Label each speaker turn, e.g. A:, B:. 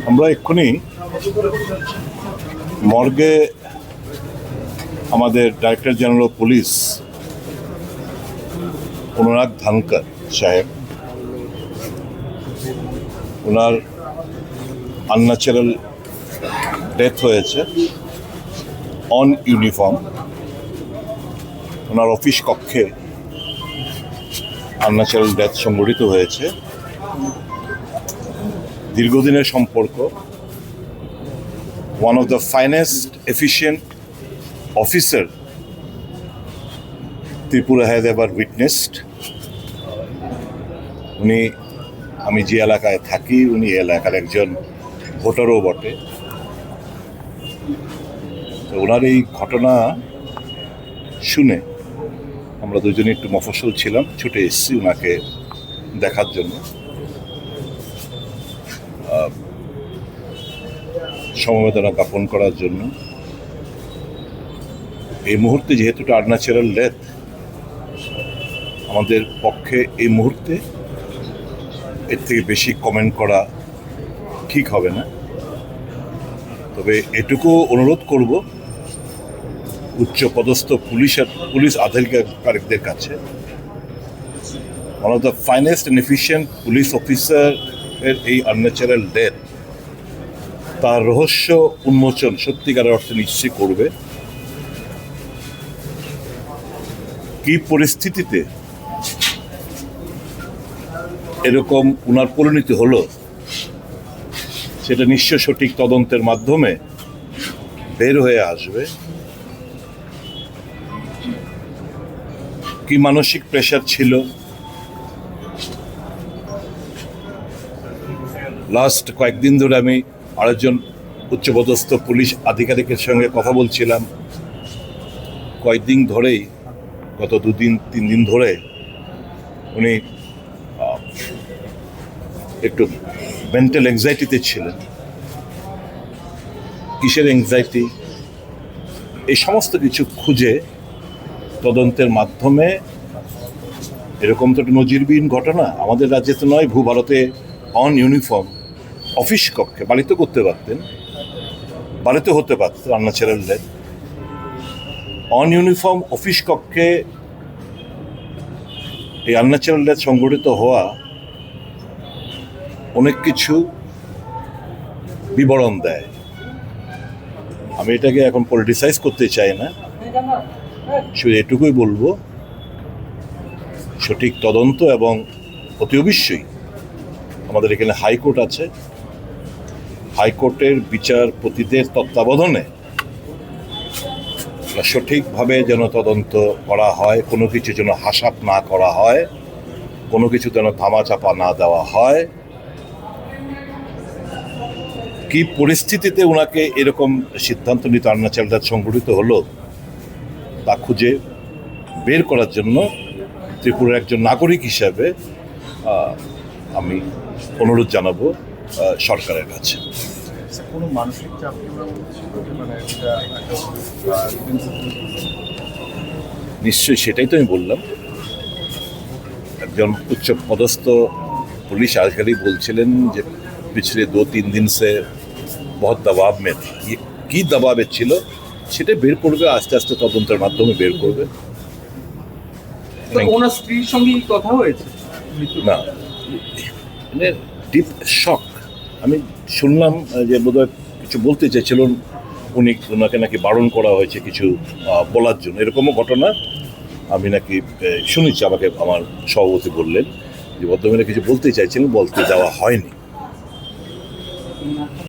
A: আমরা এক্ষুনি মর্গে আমাদের ডাইরেক্টর জেনারেল অফ পুলিশ অনুরাগ ধানকর সাহেব, ওনার আনন্যাচারাল ডেথ হয়েছে অন ইউনিফর্ম। ওনার অফিস কক্ষে আনন্যাচারাল ডেথ সংঘটিত হয়েছে। দীর্ঘদিনের সম্পর্ক, one of the finest efficient officer Tripura has ever witnessed. উনি, আমি যে এলাকায় থাকি, উনি এলাকার একজন ভোটারও বটে। তো ওনার এই ঘটনা শুনে আমরা দুজনে একটু মফস্বল ছিলাম, ছুটে এসেছি ওনাকে দেখার জন্য, সমবেদনা জ্ঞাপন করার জন্য। এই মুহূর্তে যেহেতু এটা আনন্যাচারাল ডেথ, আমাদের পক্ষে এই মুহূর্তে এর থেকে বেশি কমেন্ট করা ঠিক হবে না। তবে এটুকু অনুরোধ করব উচ্চ পদস্থ পুলিশ আধিকারিকদের কাছে, one of the finest and efficient police officer এর এই আনন্যাচারাল ডেথ, তার রহস্য উন্মোচন সত্যিকারের অর্থে নিশ্চয়ই করবে। কি পরিস্থিতিতে এরকম উনার পরিণতি হলো, সেটা নিশ্চয় সঠিক তদন্তের মাধ্যমে বের হয়ে আসবে। কি মানসিক প্রেশার ছিল, লাস্ট কয়েকদিন ধরে আমি আরেকজন উচ্চপদস্থ পুলিশ আধিকারিকের সঙ্গে কথা বলছিলাম। কয়েকদিন ধরেই, গত 2-3 দিন ধরে উনি একটু মেন্টাল অ্যাংজাইটিতে ছিলেন। কিসের অ্যাংজাইটি, এই সমস্ত কিছু খুঁজে তদন্তের মাধ্যমে, এরকম তো একটা নজিরবিহীন ঘটনা আমাদের রাজ্যে তো নয়, ভারতে অন ইউনিফর্ম অফিস কক্ষে বাড়িতে করতে পারতেন, বাড়িতে হতে পারত unnatural death. On uniform office কক্ষে এই আনন্যাচারাল ডেথ সংঘটিত হওয়া অনেক কিছু বিবরণ দেয়। আমি এটাকে এখন পলিটিসাইজ করতে চাই না, শুধু এটুকুই বলবো, সঠিক তদন্ত এবং অতি অবশ্যই আমাদের এখানে হাইকোর্ট আছে, হাইকোর্টের বিচারপতিদের তত্ত্বাবধানে সঠিকভাবে যেন তদন্ত করা হয়, কোনো কিছু যেন হাসাপ না করা হয়, কোনো কিছু যেন ধামাচাপা না দেওয়া হয়। কি পরিস্থিতিতে ওনাকে এরকম সিদ্ধান্ত নিতে আনন্যাচারাল ডেথ সংঘটিত হলো, তা খুঁজে বের করার জন্য ত্রিপুরার একজন নাগরিক হিসাবে আমি অনুরোধ জানাবো সরকারের কাছে।
B: কোনো মানসিক চাপ
A: নিশ্চয়ই, সেটাই তো আমি বললাম। একজন উচ্চ পদস্থ पुलिस आधिकारिक बोलছিলেন যে पिछले 2-3 दिन से बहुत दबाव में था। ये কি দবাবে ছিল সেটা বের করবে, আস্তে আস্তে তদন্তের মাধ্যমে বের করবে।
B: ওনার স্ত্রীর সঙ্গে কথা হয়েছে
A: না, মানে ডিপ শক। আমি শুনলাম যে বোধহয় কিছু বলতে চাইছিলেন উনি, ওনাকে নাকি বারণ করা হয়েছে কিছু বলার জন্য, এরকমও ঘটনা আমি নাকি শুনেছি। আমাকে আমার সভাপতি বললেন যে ভদ্রমহিলা কিছু বলতে চাইছিলেন, বলতে দেওয়া হয়নি।